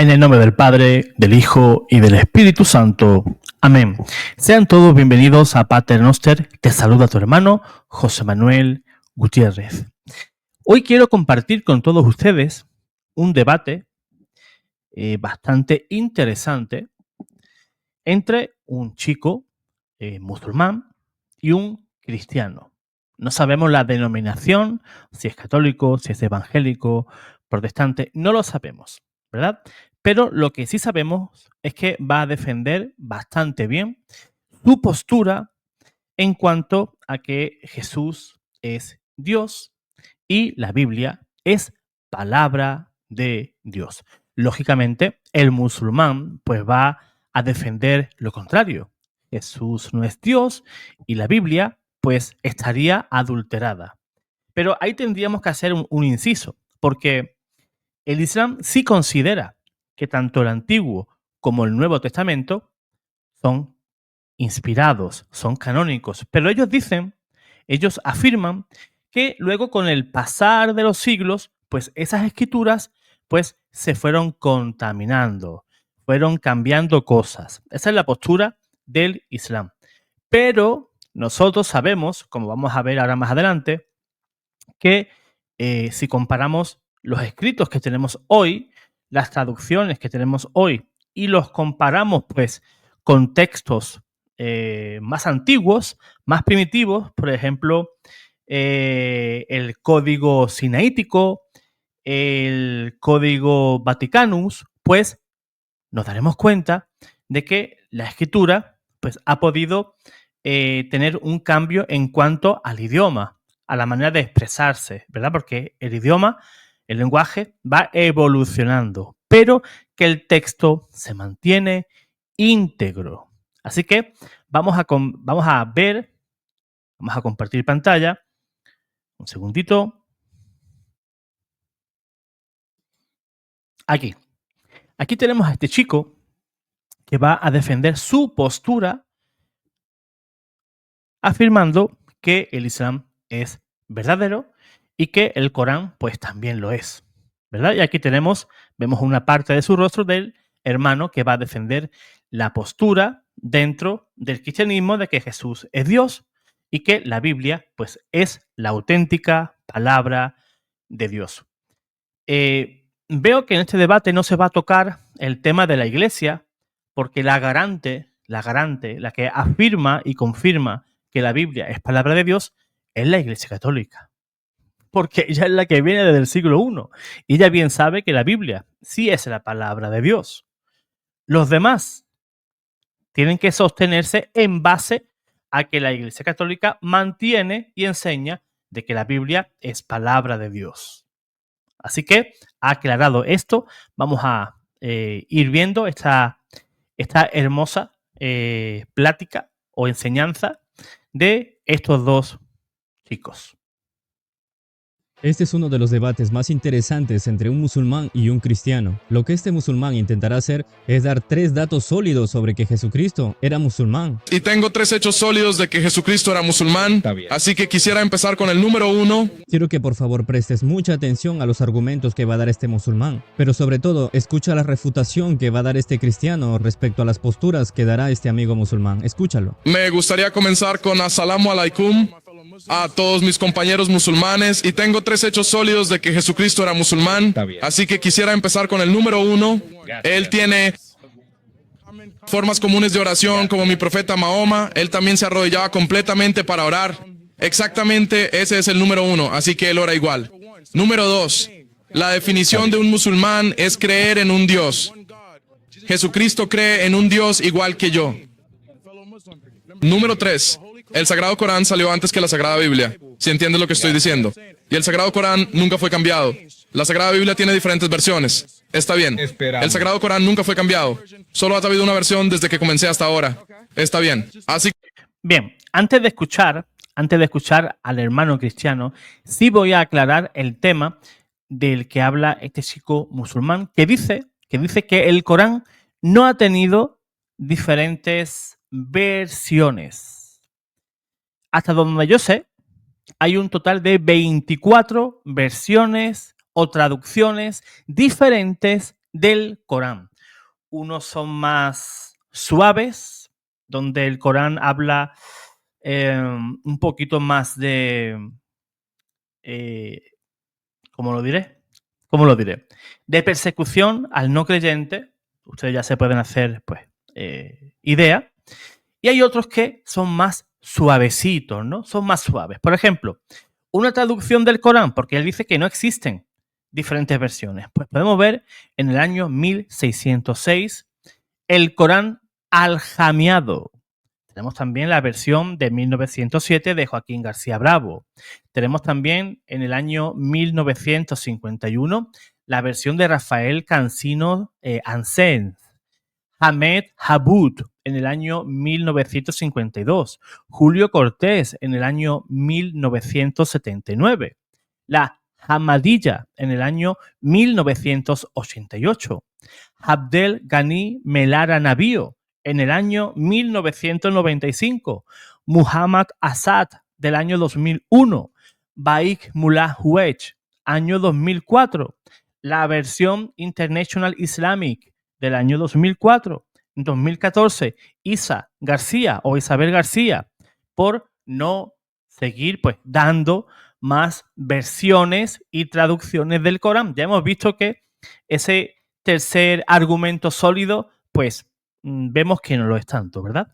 En el nombre del Padre, del Hijo y del Espíritu Santo. Amén. Sean todos bienvenidos a Pater Noster. Te saluda tu hermano José Manuel Gutiérrez. Hoy quiero compartir con todos ustedes un debate bastante interesante entre un chico musulmán y un cristiano. No sabemos la denominación, si es católico, si es evangélico, protestante, no lo sabemos, ¿verdad? Pero lo que sí sabemos es que va a defender bastante bien su postura en cuanto a que Jesús es Dios y la Biblia es palabra de Dios. Lógicamente, el musulmán pues va a defender lo contrario. Jesús no es Dios y la Biblia pues estaría adulterada. Pero ahí tendríamos que hacer un inciso, porque el Islam sí considera que tanto el Antiguo como el Nuevo Testamento son inspirados, son canónicos, pero ellos afirman que luego con el pasar de los siglos, pues esas escrituras pues se fueron contaminando, fueron cambiando cosas. Esa es la postura del Islam. Pero nosotros sabemos, como vamos a ver ahora más adelante, que si comparamos los escritos que tenemos hoy, las traducciones que tenemos hoy, y los comparamos pues con textos más antiguos, más primitivos, por ejemplo, el código sinaítico, el código Vaticanus, pues nos daremos cuenta de que la escritura pues, ha podido tener un cambio en cuanto al idioma, a la manera de expresarse, ¿verdad? Porque el idioma, el lenguaje va evolucionando, pero que el texto se mantiene íntegro. Así que vamos a compartir pantalla. Un segundito. Aquí tenemos a este chico que va a defender su postura afirmando que el Islam es verdadero y que el Corán pues también lo es, ¿verdad? Y aquí vemos una parte de su rostro del hermano que va a defender la postura dentro del cristianismo de que Jesús es Dios y que la Biblia pues es la auténtica palabra de Dios. Veo que en este debate no se va a tocar el tema de la Iglesia porque la que afirma y confirma que la Biblia es palabra de Dios es la Iglesia Católica. Porque ella es la que viene desde el siglo I. Y ella bien sabe que la Biblia sí es la palabra de Dios. Los demás tienen que sostenerse en base a que la Iglesia Católica mantiene y enseña de que la Biblia es palabra de Dios. Así que, aclarado esto, vamos a ir viendo esta hermosa plática o enseñanza de estos dos chicos. Este es uno de los debates más interesantes entre un musulmán y un cristiano. Lo que este musulmán intentará hacer es dar 3 datos sólidos sobre que Jesucristo era musulmán. Y tengo 3 hechos sólidos de que Jesucristo era musulmán, así que quisiera empezar con el número 1. Quiero que por favor prestes mucha atención a los argumentos que va a dar este musulmán, pero sobre todo escucha la refutación que va a dar este cristiano respecto a las posturas que dará este amigo musulmán. Escúchalo. Me gustaría comenzar con As-salamu alaikum a todos mis compañeros musulmanes y tengo 3 hechos sólidos de que Jesucristo era musulmán, así que quisiera empezar con el número 1. Él tiene formas comunes de oración como mi profeta Mahoma. Él también se arrodillaba completamente para orar. Exactamente, ese es el número 1, así que él ora igual. Número 2, la definición de un musulmán es creer en un Dios. Jesucristo cree en un Dios igual que yo. Número 3, el Sagrado Corán salió antes que la Sagrada Biblia, si entiendes lo que estoy diciendo. Y el Sagrado Corán nunca fue cambiado. La Sagrada Biblia tiene diferentes versiones. Está bien. El Sagrado Corán nunca fue cambiado. Solo ha habido una versión desde que comencé hasta ahora. Está bien. Así. Bien, antes de escuchar al hermano cristiano, sí voy a aclarar el tema del que habla este chico musulmán, que dice que el Corán no ha tenido diferentes versiones. Hasta donde yo sé, hay un total de 24 versiones o traducciones diferentes del Corán. Unos son más suaves, donde el Corán habla un poquito más de... ¿cómo lo diré? ¿Cómo lo diré? De persecución al no creyente. Ustedes ya se pueden hacer, pues, idea. Y hay otros que son más suavecitos, ¿no? Son más suaves. Por ejemplo, una traducción del Corán, porque él dice que no existen diferentes versiones. Pues podemos ver en el año 1606 el Corán al-Jamiado. Tenemos también la versión de 1907 de Joaquín García Bravo. Tenemos también en el año 1951 la versión de Rafael Cansino Ansens. Ahmed Habud en el año 1952. Julio Cortés en el año 1979. La Hamadilla en el año 1988. Abdel Ghani Melara Navío en el año 1995. Muhammad Asad del año 2001. Baik Mullah Huej, año 2004. La versión International Islamic del año 2004. En 2014, Isa García o Isabel García, por no seguir pues dando más versiones y traducciones del Corán. Ya hemos visto que ese tercer argumento sólido, pues vemos que no lo es tanto, ¿verdad?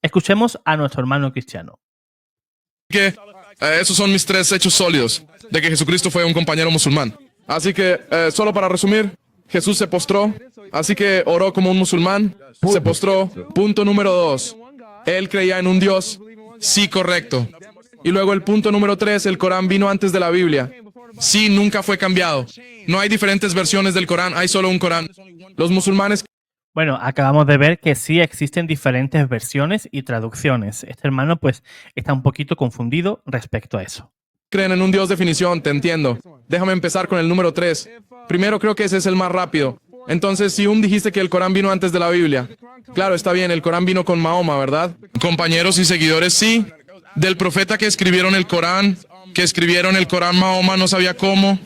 Escuchemos a nuestro hermano cristiano. Que esos son mis 3 hechos sólidos de que Jesucristo fue un compañero musulmán. Así que, solo para resumir, Jesús se postró, así que oró como un musulmán, se postró. Punto número 2, él creía en un Dios, sí, correcto. Y luego el punto número 3, el Corán vino antes de la Biblia. Sí, nunca fue cambiado. No hay diferentes versiones del Corán, hay solo un Corán. Los musulmanes... Bueno, acabamos de ver que sí existen diferentes versiones y traducciones. Este hermano pues está un poquito confundido respecto a eso. Creen en un Dios definición, te entiendo. Déjame empezar con el número 3. Primero creo que ese es el más rápido. Entonces, si dijiste que el Corán vino antes de la Biblia. Claro, está bien, el Corán vino con Mahoma, ¿verdad? Compañeros y seguidores, sí. Del profeta que escribieron el Corán, Mahoma no sabía cómo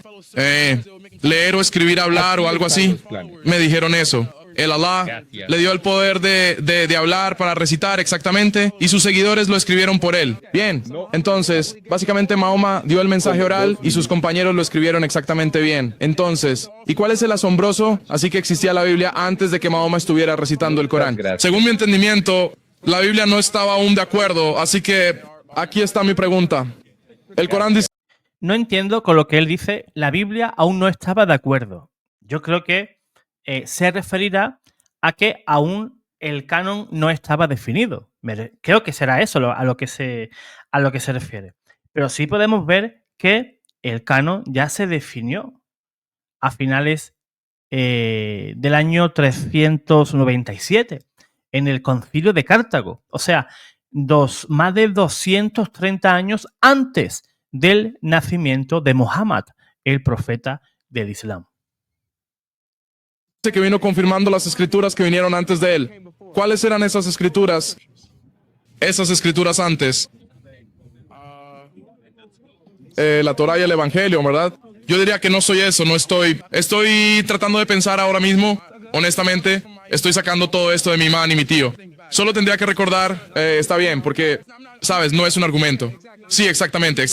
leer o escribir, hablar o algo así. Me dijeron eso. El Allah le dio el poder de hablar para recitar exactamente y sus seguidores lo escribieron por él. Bien, entonces, básicamente Mahoma dio el mensaje oral y sus compañeros lo escribieron exactamente bien. Entonces, ¿y cuál es el asombroso? Así que existía la Biblia antes de que Mahoma estuviera recitando el Corán. Según mi entendimiento, la Biblia no estaba aún de acuerdo, así que aquí está mi pregunta. El Corán dice... No entiendo con lo que él dice, la Biblia aún no estaba de acuerdo. Yo creo que se referirá a que aún el canon no estaba definido. Creo que será eso a lo que se refiere. Pero sí podemos ver que el canon ya se definió a finales del año 397 en el Concilio de Cartago. O sea, más de 230 años antes del nacimiento de Muhammad, el profeta del Islam. Que vino confirmando las escrituras que vinieron antes de él. ¿Cuáles eran esas escrituras? Esas escrituras antes. La Torá y el Evangelio, ¿verdad? Yo diría que no soy eso, no estoy... Estoy tratando de pensar ahora mismo, honestamente, estoy sacando todo esto de mi mamá y mi tío. Solo tendría que recordar, está bien, porque, sabes, no es un argumento. Sí, exactamente,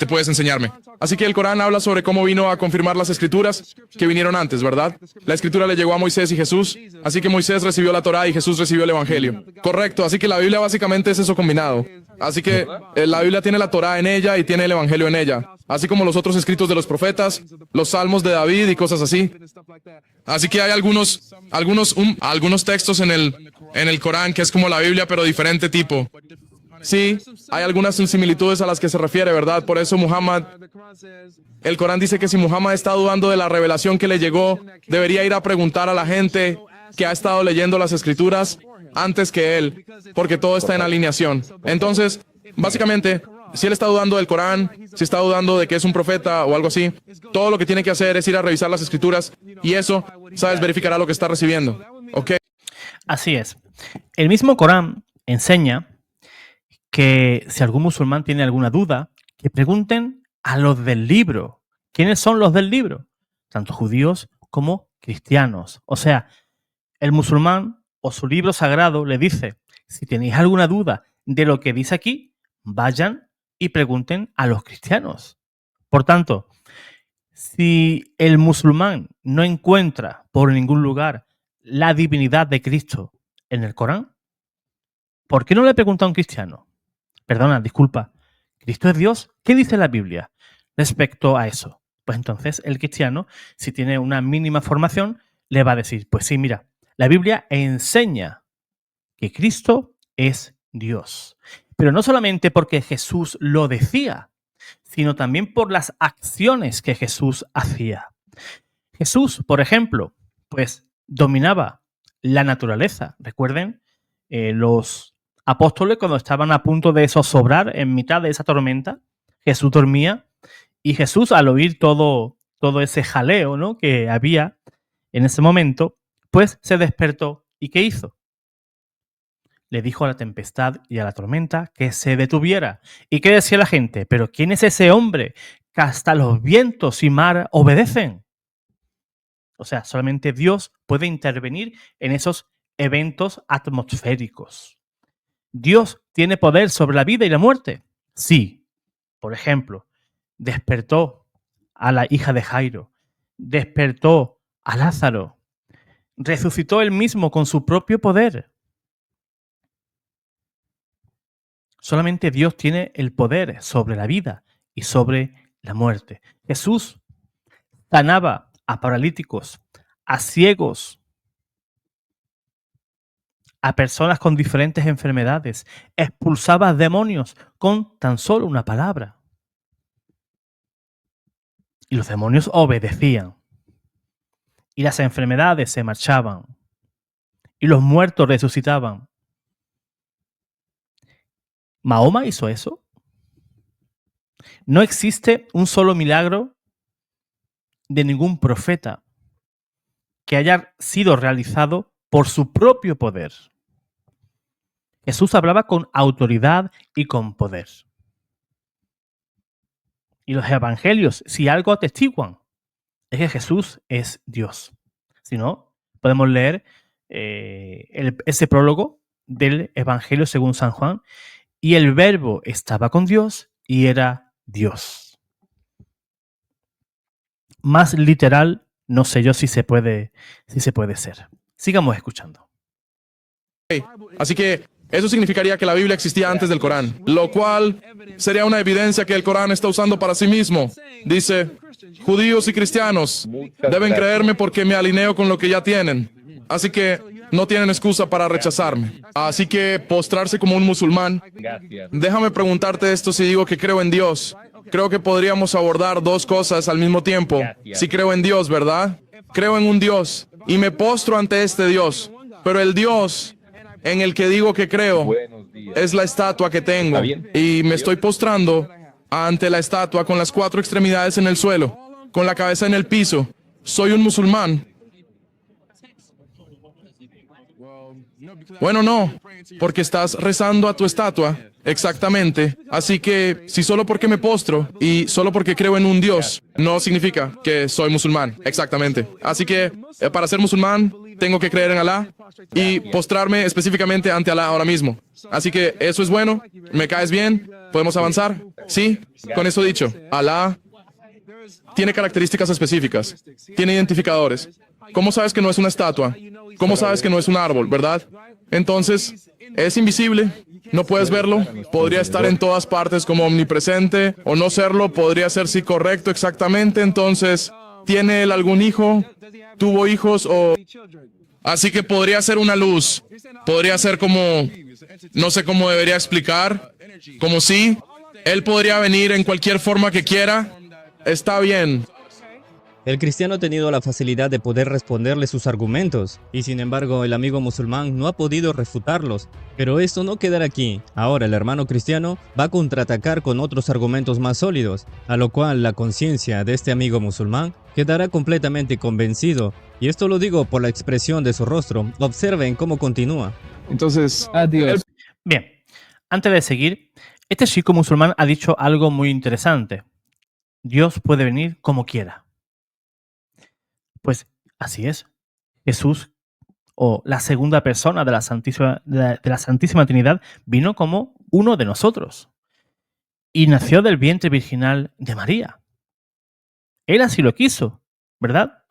puedes enseñarme. Así que el Corán habla sobre cómo vino a confirmar las escrituras que vinieron antes, ¿verdad? La escritura le llegó a Moisés y Jesús, así que Moisés recibió la Torá y Jesús recibió el Evangelio. Correcto, así que la Biblia básicamente es eso combinado. Así que la Biblia tiene la Torá en ella y tiene el Evangelio en ella, así como los otros escritos de los profetas, los salmos de David y cosas así. Así que hay algunos textos en el Corán que es como la Biblia, pero diferente tipo. Sí, hay algunas similitudes a las que se refiere, ¿verdad? Por eso el Corán dice que si Muhammad está dudando de la revelación que le llegó, debería ir a preguntar a la gente que ha estado leyendo las escrituras antes que él, porque todo está en alineación. Entonces, básicamente, si él está dudando del Corán, si está dudando de que es un profeta o algo así, todo lo que tiene que hacer es ir a revisar las escrituras y eso, sabes, verificará lo que está recibiendo. ¿Ok? Así es. El mismo Corán enseña que si algún musulmán tiene alguna duda, que pregunten a los del libro. ¿Quiénes son los del libro? Tanto judíos como cristianos. O sea, el musulmán o su libro sagrado le dice, si tenéis alguna duda de lo que dice aquí, vayan y pregunten a los cristianos. Por tanto, si el musulmán no encuentra por ningún lugar la divinidad de Cristo en el Corán, ¿por qué no le pregunta a un cristiano? Perdona, disculpa, ¿Cristo es Dios? ¿Qué dice la Biblia respecto a eso? Pues entonces el cristiano, si tiene una mínima formación, le va a decir, pues sí, mira, la Biblia enseña que Cristo es Dios. Pero no solamente porque Jesús lo decía, sino también por las acciones que Jesús hacía. Jesús, por ejemplo, pues dominaba la naturaleza. Recuerden, los apóstoles cuando estaban a punto de zozobrar en mitad de esa tormenta, Jesús dormía y Jesús al oír todo ese jaleo, ¿no?, que había en ese momento, pues se despertó. ¿Y qué hizo? Le dijo a la tempestad y a la tormenta que se detuviera. ¿Y qué decía la gente? ¿Pero quién es ese hombre que hasta los vientos y mar obedecen? O sea, solamente Dios puede intervenir en esos eventos atmosféricos. ¿Dios tiene poder sobre la vida y la muerte? Sí. Por ejemplo, despertó a la hija de Jairo, despertó a Lázaro, resucitó él mismo con su propio poder. Solamente Dios tiene el poder sobre la vida y sobre la muerte. Jesús sanaba a paralíticos, a ciegos, a personas con diferentes enfermedades, expulsaba demonios con tan solo una palabra. Y los demonios obedecían. Y las enfermedades se marchaban. Y los muertos resucitaban. ¿Mahoma hizo eso? No existe un solo milagro de ningún profeta que haya sido realizado por su propio poder. Jesús hablaba con autoridad y con poder. Y los evangelios, si algo atestiguan, es que Jesús es Dios. Si no, podemos leer ese prólogo del Evangelio según San Juan. Y el Verbo estaba con Dios y era Dios. Más literal, no sé yo si se puede ser. Sigamos escuchando. Así que eso significaría que la Biblia existía antes del Corán, lo cual sería una evidencia que el Corán está usando para sí mismo. Dice, judíos y cristianos deben creerme porque me alineo con lo que ya tienen. Así que no tienen excusa para rechazarme. Así que postrarse como un musulmán. Déjame preguntarte esto si digo que creo en Dios. Creo que podríamos abordar dos cosas al mismo tiempo. Si creo en Dios, ¿verdad? Creo en un Dios y me postro ante este Dios. Pero el Dios en el que digo que creo es la estatua que tengo. Y me estoy postrando ante la estatua con las cuatro extremidades en el suelo, con la cabeza en el piso. Soy un musulmán. Bueno, no, porque estás rezando a tu estatua. Exactamente. Así que si solo porque me postro y solo porque creo en un Dios, no significa que soy musulmán. Exactamente. Así que para ser musulmán, tengo que creer en Alá y postrarme específicamente ante Alá ahora mismo. Así que eso es bueno. ¿Me caes bien? ¿Podemos avanzar? Sí, con eso dicho. Alá tiene características específicas. Tiene identificadores. ¿Cómo sabes que no es una estatua? ¿Cómo sabes que no es un árbol, verdad? Entonces, es invisible. No puedes verlo. Podría estar en todas partes como omnipresente o no serlo. Podría ser sí correcto exactamente. Entonces, ¿tiene él algún hijo? ¿Tuvo hijos o...? Así que podría ser una luz. Podría ser como... No sé cómo debería explicar. Como si él podría venir en cualquier forma que quiera. Está bien. El cristiano ha tenido la facilidad de poder responderle sus argumentos, y sin embargo el amigo musulmán no ha podido refutarlos. Pero esto no quedará aquí. Ahora el hermano cristiano va a contraatacar con otros argumentos más sólidos, a lo cual la conciencia de este amigo musulmán quedará completamente convencido. Y esto lo digo por la expresión de su rostro. Observen cómo continúa. Entonces, Adiós. Bien, antes de seguir, este chico musulmán ha dicho algo muy interesante. Dios puede venir como quiera. Pues Así es. Jesús, o la segunda persona de la Santísima Trinidad, vino como uno de nosotros y nació del vientre virginal de María. Él así lo quiso, ¿verdad?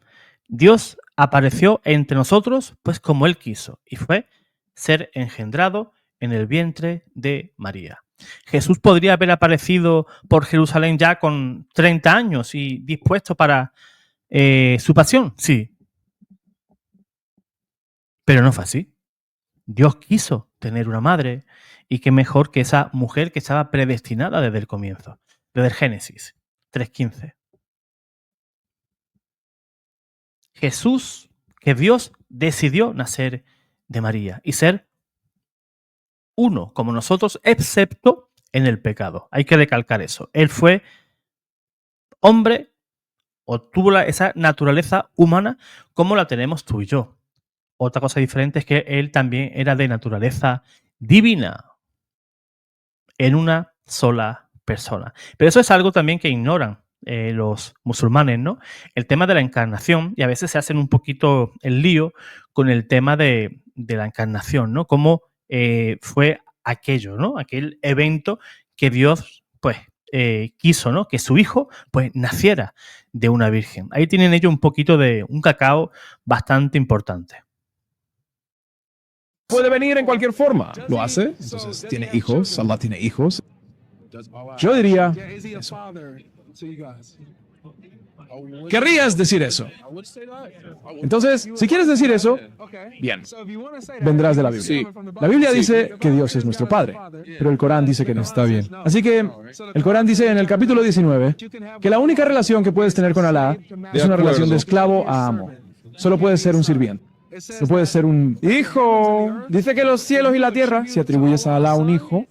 Dios apareció entre nosotros pues como Él quiso y fue ser engendrado en el vientre de María. Jesús podría haber aparecido por Jerusalén ya con 30 años y dispuesto para su pasión, sí. Pero no fue así. Dios quiso tener una madre y qué mejor que esa mujer que estaba predestinada desde el comienzo, desde el Génesis 3:15. Jesús, que Dios decidió nacer de María y ser uno como nosotros, excepto en el pecado. Hay que recalcar eso. Él fue hombre o tuvo esa naturaleza humana como la tenemos tú y yo. Otra cosa diferente es que él también era de naturaleza divina en una sola persona. Pero eso es algo también que ignoran los musulmanes, ¿no? El tema de la encarnación, y a veces se hacen un poquito el lío con el tema de la encarnación, ¿no? Cómo fue aquello, ¿no? Aquel evento que Dios, pues, quiso, ¿no? Que su hijo, pues, naciera de una virgen. Ahí tienen ellos un poquito de un cacao bastante importante. Puede venir en cualquier forma. Lo hace, entonces tiene hijos, Allah tiene hijos. Yo diría eso. ¿Querrías decir eso? Entonces, si quieres decir eso, bien, vendrás de la Biblia. Sí. La Biblia dice que Dios es nuestro Padre, pero el Corán dice que no. Está bien. Así que el Corán dice en el capítulo 19 que la única relación que puedes tener con Alá es una relación de esclavo a amo. Solo puedes ser un sirviente. No puedes ser un hijo. Dice que los cielos y la tierra, si atribuyes a Alá un hijo,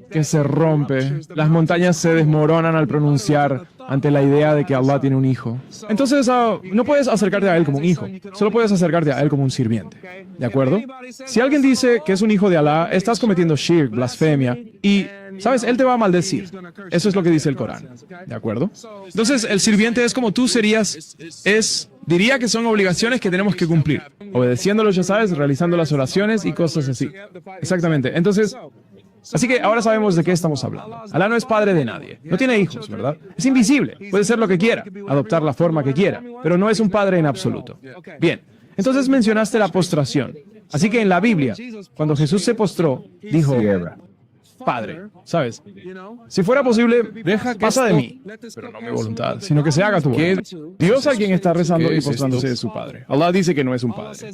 que se rompe. Las montañas se desmoronan al pronunciar ante la idea de que Allah tiene un hijo. Entonces, no puedes acercarte a Él como un hijo. Solo puedes acercarte a Él como un sirviente. ¿De acuerdo? Si alguien dice que es un hijo de Alá, estás cometiendo shirk, blasfemia, y, ¿sabes? Él te va a maldecir. Eso es lo que dice el Corán. ¿De acuerdo? Entonces, el sirviente es como tú serías, diría que son obligaciones que tenemos que cumplir. Obedeciéndolos, ya sabes, realizando las oraciones y cosas así. Exactamente. Entonces, así que ahora sabemos de qué estamos hablando. Alá no es padre de nadie. No tiene hijos, ¿verdad? Es invisible. Puede ser lo que quiera, adoptar la forma que quiera, pero no es un padre en absoluto. Bien, entonces mencionaste la postración. Así que en la Biblia, cuando Jesús se postró, dijo, Padre, ¿sabes? Si fuera posible, pasa de mí, pero no mi voluntad, sino que se haga tu voluntad. Dios a quien está rezando ¿Qué y es postrándose esto? es su Padre. Allah dice que no es un padre.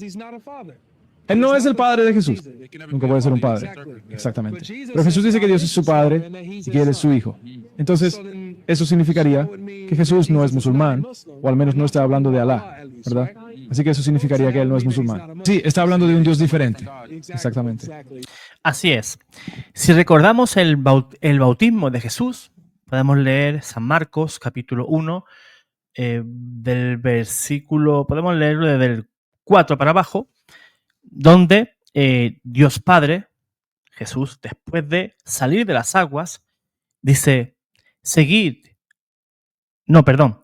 Él no es el padre de Jesús. Nunca puede ser un padre. Exactamente. Pero Jesús dice que Dios es su padre y que Él es su hijo. Entonces, eso significaría que Jesús no es musulmán, o al menos no está hablando de Alá, ¿verdad? Así que eso significaría que Él no es musulmán. Sí, está hablando de un Dios diferente. Exactamente. Así es. Si recordamos el bautismo de Jesús, podemos leer San Marcos, capítulo 1, del versículo, podemos leerlo desde el 4 para abajo, donde Dios Padre, Jesús, después de salir de las aguas, dice,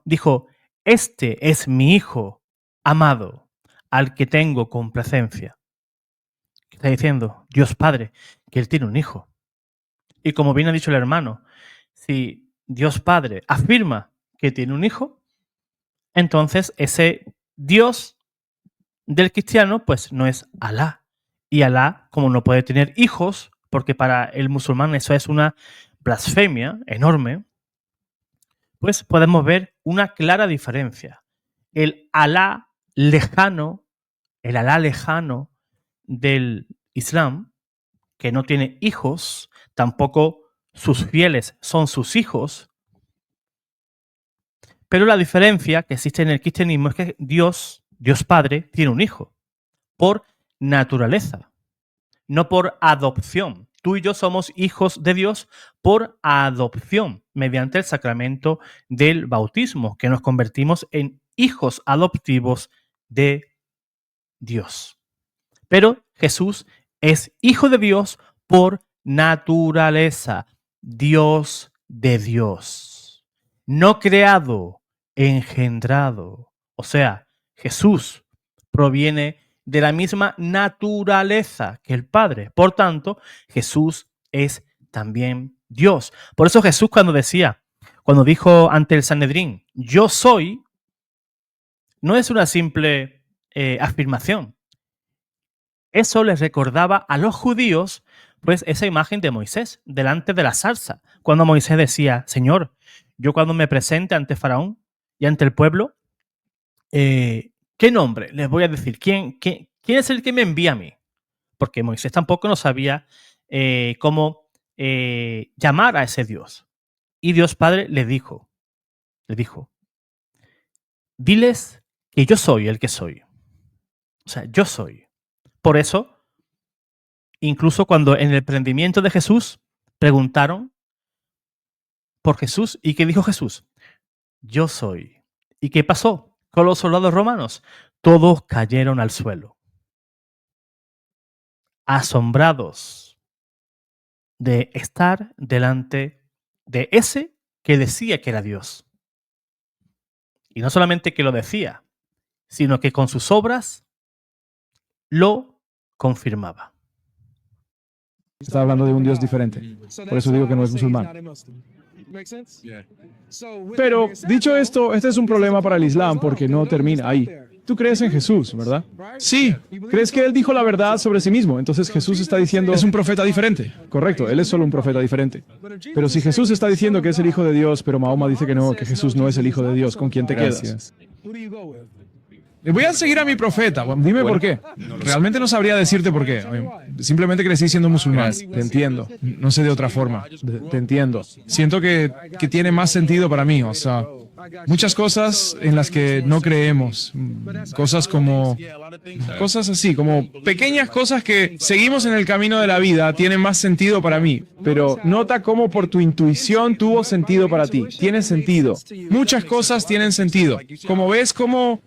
dijo, este es mi Hijo amado, al que tengo complacencia. ¿Qué está diciendo? Dios Padre, que Él tiene un hijo. Y como bien ha dicho el hermano, si Dios Padre afirma que tiene un hijo, entonces ese Dios del cristiano pues no es Alá. Y Alá, como no puede tener hijos, porque para el musulmán eso es una blasfemia enorme, pues podemos ver una clara diferencia. El Alá lejano del Islam, que no tiene hijos, tampoco sus fieles son sus hijos, pero la diferencia que existe en el cristianismo es que Dios Padre, tiene un hijo, por naturaleza, no por adopción. Tú y yo somos hijos de Dios por adopción, mediante el sacramento del bautismo, que nos convertimos en hijos adoptivos de Dios. Pero Jesús es hijo de Dios por naturaleza, Dios de Dios, no creado, engendrado. O sea, Jesús proviene de la misma naturaleza que el Padre. Por tanto, Jesús es también Dios. Por eso Jesús cuando dijo ante el Sanedrín, yo soy, no es una simple afirmación. Eso les recordaba a los judíos, pues, esa imagen de Moisés delante de la zarza. Cuando Moisés decía, Señor, yo cuando me presente ante Faraón y ante el pueblo, ¿qué nombre les voy a decir? ¿Quién es el que me envía a mí? Porque Moisés tampoco no sabía cómo llamar a ese Dios. Y Dios Padre le dijo, diles que yo soy el que soy. O sea, yo soy. Por eso, incluso cuando en el prendimiento de Jesús preguntaron por Jesús, ¿y qué dijo Jesús? Yo soy. ¿Y qué pasó con los soldados romanos? Todos cayeron al suelo, asombrados de estar delante de ese que decía que era Dios. Y no solamente que lo decía, sino que con sus obras lo confirmaba. Está hablando de un Dios diferente. Por eso digo que no es musulmán. Pero, dicho esto, este es un problema para el Islam porque no termina ahí. Tú crees en Jesús, ¿verdad? Sí. ¿Crees que Él dijo la verdad sobre sí mismo? Entonces Jesús está diciendo... Es un profeta diferente. Correcto, Él es solo un profeta diferente. Pero si Jesús está diciendo que es el Hijo de Dios, pero Mahoma dice que no, que Jesús no es el Hijo de Dios, ¿con quién te quedas? Voy a seguir a mi profeta. Dime por qué. Realmente no sabría decirte por qué. Simplemente crecí siendo musulmán. Te entiendo. No sé de otra forma. Te entiendo. Siento que tiene más sentido para mí. O sea, muchas cosas en las que no creemos. Cosas así, como pequeñas cosas que seguimos en el camino de la vida tienen más sentido para mí. Pero nota cómo por tu intuición tuvo sentido para ti. Tiene sentido. Muchas cosas tienen sentido. Como ves, como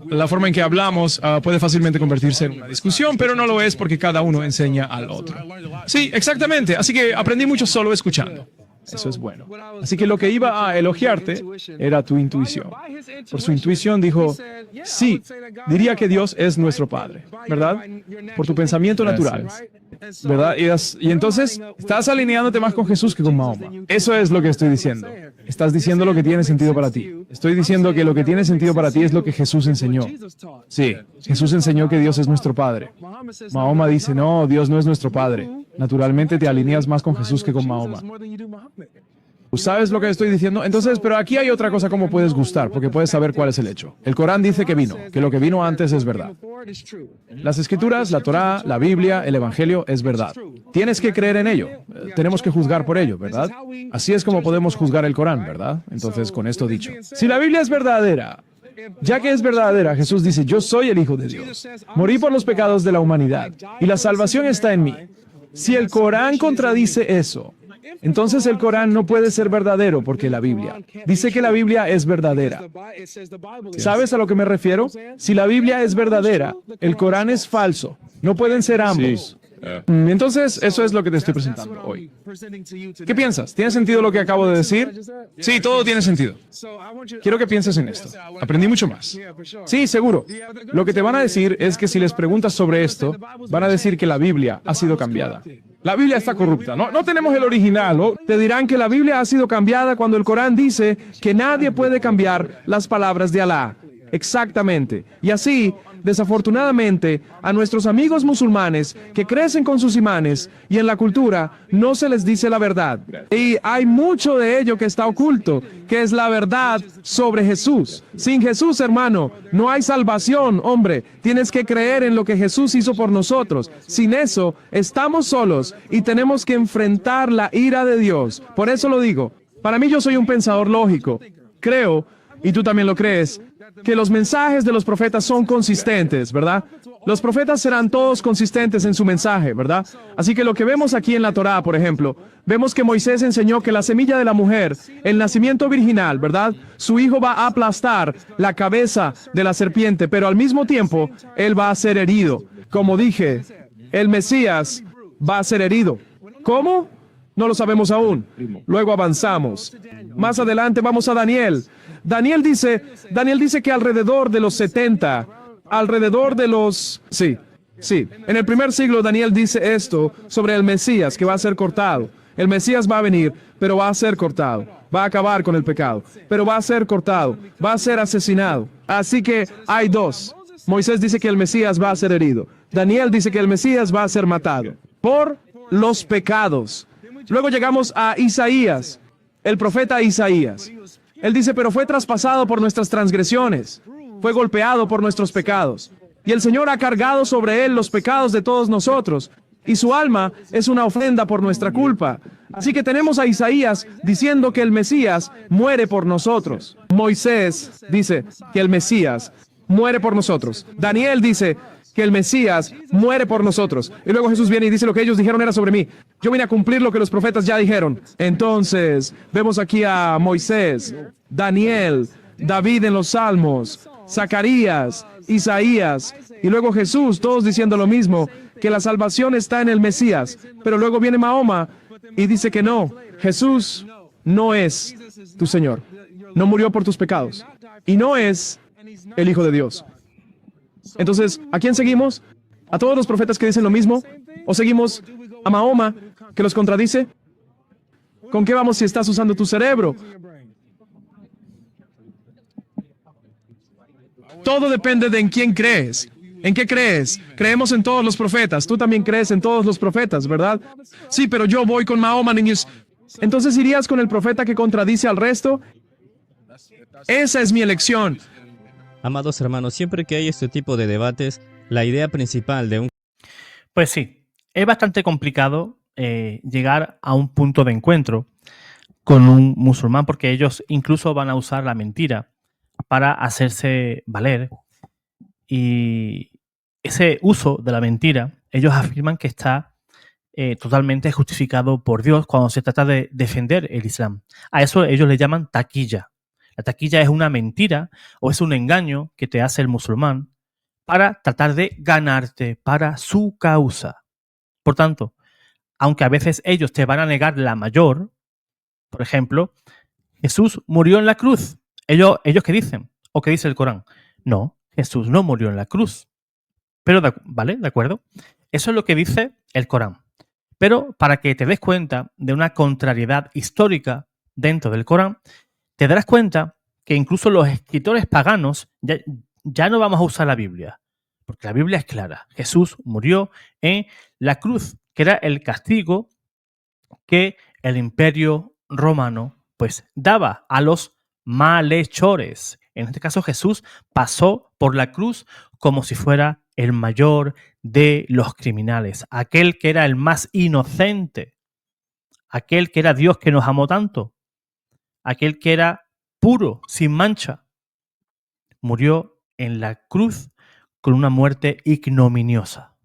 la forma en que hablamos puede fácilmente convertirse en una discusión, pero no lo es porque cada uno enseña al otro. Sí, exactamente. Así que aprendí mucho solo escuchando. Eso es bueno. Así que lo que iba a elogiarte era tu intuición. Por su intuición dijo, sí, diría que Dios es nuestro Padre, ¿verdad? Por tu pensamiento natural, ¿verdad? Y entonces estás alineándote más con Jesús que con Mahoma. Eso es lo que estoy diciendo. Estás diciendo lo que tiene sentido para ti. Estoy diciendo que lo que tiene sentido para ti es lo que Jesús enseñó. Sí, Jesús enseñó que Dios es nuestro Padre. Mahoma dice, no, Dios no es nuestro Padre. Naturalmente te alineas más con Jesús que con Mahoma. ¿Sabes lo que estoy diciendo? Entonces, pero aquí hay otra cosa como puedes gustar, porque puedes saber cuál es el hecho. El Corán dice que lo que vino antes es verdad. Las Escrituras, la Torá, la Biblia, el Evangelio es verdad. Tienes que creer en ello. Tenemos que juzgar por ello, ¿verdad? Así es como podemos juzgar el Corán, ¿verdad? Entonces, con esto dicho, si la Biblia es verdadera, ya que es verdadera, Jesús dice, yo soy el Hijo de Dios. Morí por los pecados de la humanidad y la salvación está en mí. Si el Corán contradice eso, entonces el Corán no puede ser verdadero porque la Biblia dice que la Biblia es verdadera. ¿Sabes a lo que me refiero? Si la Biblia es verdadera, el Corán es falso. No pueden ser ambos. Entonces, eso es lo que te estoy presentando hoy. ¿Qué piensas? ¿Tiene sentido lo que acabo de decir? Sí, todo tiene sentido. Quiero que pienses en esto. Aprendí mucho más. Sí, seguro. Lo que te van a decir es que si les preguntas sobre esto, van a decir que la Biblia ha sido cambiada. La Biblia está corrupta. No tenemos el original. ¿O? Te dirán que la Biblia ha sido cambiada cuando el Corán dice que nadie puede cambiar las palabras de Alá. Exactamente. Y así, desafortunadamente, a nuestros amigos musulmanes que crecen con sus imanes y en la cultura no se les dice la verdad. Y hay mucho de ello que está oculto, que es la verdad sobre Jesús. Sin Jesús, hermano, no hay salvación, hombre. Tienes que creer en lo que Jesús hizo por nosotros. Sin eso, estamos solos y tenemos que enfrentar la ira de Dios. Por eso lo digo. Para mí, yo soy un pensador lógico. Creo, y tú también lo crees, que los mensajes de los profetas son consistentes, ¿verdad? Los profetas serán todos consistentes en su mensaje, ¿verdad? Así que lo que vemos aquí en la Torá, por ejemplo, vemos que Moisés enseñó que la semilla de la mujer, el nacimiento virginal, ¿verdad? Su hijo va a aplastar la cabeza de la serpiente, pero al mismo tiempo, él va a ser herido. Como dije, el Mesías va a ser herido. ¿Cómo? No lo sabemos aún. Luego avanzamos. Más adelante vamos a Daniel. Daniel dice que alrededor de los 70 alrededor de los... Sí, sí. En el primer siglo Daniel dice esto sobre el Mesías que va a ser cortado. El Mesías va a venir, pero va a ser cortado. Va a acabar con el pecado, pero va a ser cortado. Va a ser asesinado. Así que hay dos. Moisés dice que el Mesías va a ser herido. Daniel dice que el Mesías va a ser matado por los pecados. Luego llegamos a Isaías, el profeta Isaías. Él dice, pero fue traspasado por nuestras transgresiones, fue golpeado por nuestros pecados. Y el Señor ha cargado sobre él los pecados de todos nosotros, y su alma es una ofrenda por nuestra culpa. Así que tenemos a Isaías diciendo que el Mesías muere por nosotros. Moisés dice que el Mesías muere por nosotros. Daniel dice que el Mesías muere por nosotros. Y luego Jesús viene y dice lo que ellos dijeron era sobre mí. Yo vine a cumplir lo que los profetas ya dijeron. Entonces, vemos aquí a Moisés, Daniel, David en los Salmos, Zacarías, Isaías, y luego Jesús, todos diciendo lo mismo, que la salvación está en el Mesías. Pero luego viene Mahoma y dice que no, Jesús no es tu Señor. No murió por tus pecados. Y no es el Hijo de Dios. Entonces, ¿a quién seguimos? ¿A todos los profetas que dicen lo mismo? ¿O seguimos a Mahoma, que los contradice? ¿Con qué vamos si estás usando tu cerebro? Todo depende de en quién crees. ¿En qué crees? Creemos en todos los profetas. Tú también crees en todos los profetas, ¿verdad? Sí, pero yo voy con Mahoma, niños. Entonces, ¿irías con el profeta que contradice al resto? Esa es mi elección. Amados hermanos, siempre que hay este tipo de debates, la idea principal de un... Pues sí, es bastante complicado llegar a un punto de encuentro con un musulmán porque ellos incluso van a usar la mentira para hacerse valer. Y ese uso de la mentira, ellos afirman que está totalmente justificado por Dios cuando se trata de defender el Islam. A eso ellos le llaman taquilla. La taquilla es una mentira o es un engaño que te hace el musulmán para tratar de ganarte para su causa. Por tanto, aunque a veces ellos te van a negar la mayor, por ejemplo, Jesús murió en la cruz. ¿Ellos qué dicen? ¿O qué dice el Corán? No, Jesús no murió en la cruz. Pero, ¿vale? ¿De acuerdo? Eso es lo que dice el Corán. Pero para que te des cuenta de una contrariedad histórica dentro del Corán, te darás cuenta que incluso los escritores paganos ya no vamos a usar la Biblia, porque la Biblia es clara. Jesús murió en la cruz, que era el castigo que el Imperio Romano pues daba a los malhechores. En este caso, Jesús pasó por la cruz como si fuera el mayor de los criminales, aquel que era el más inocente, aquel que era Dios que nos amó tanto, aquel que era puro, sin mancha, murió en la cruz con una muerte ignominiosa,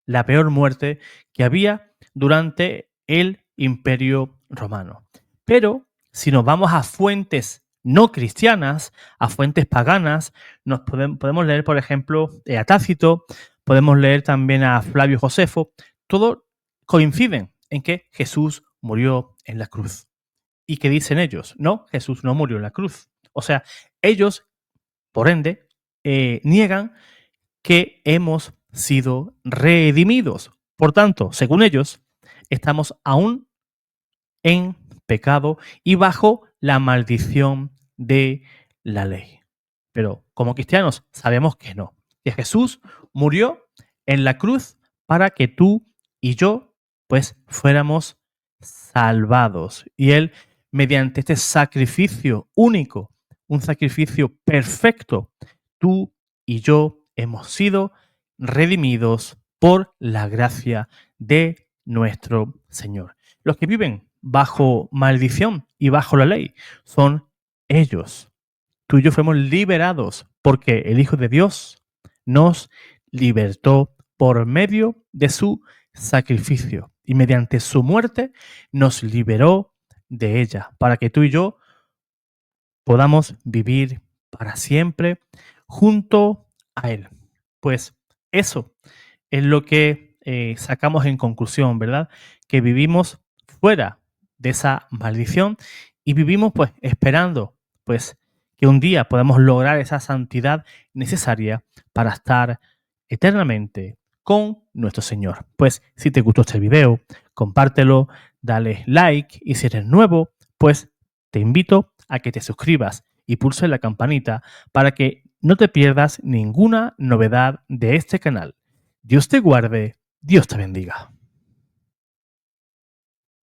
la peor muerte que había durante el Imperio Romano. Pero si nos vamos a fuentes no cristianas, a fuentes paganas, podemos leer, por ejemplo, a Tácito, podemos leer también a Flavio Josefo, todos coinciden en que Jesús murió en la cruz. ¿Y qué dicen ellos? No, Jesús no murió en la cruz. O sea, ellos, por ende, niegan que hemos sido redimidos. Por tanto, según ellos, estamos aún en pecado y bajo la maldición de la ley. Pero como cristianos sabemos que no, que Jesús murió en la cruz para que tú y yo pues fuéramos salvados. Y Él, mediante este sacrificio único, un sacrificio perfecto, tú y yo hemos sido redimidos por la gracia de nuestro Señor. Los que viven bajo maldición y bajo la ley son ellos. Tú y yo fuimos liberados porque el Hijo de Dios nos libertó por medio de su sacrificio y mediante su muerte nos liberó de ella para que tú y yo podamos vivir para siempre junto a Él. Pues eso es lo que sacamos en conclusión, ¿verdad? Que vivimos fuera de esa maldición y vivimos pues esperando pues que un día podamos lograr esa santidad necesaria para estar eternamente con nuestro Señor. Pues si te gustó este video, compártelo, dale like y si eres nuevo, pues te invito a que te suscribas y pulses la campanita para que no te pierdas ninguna novedad de este canal. Dios te guarde, Dios te bendiga.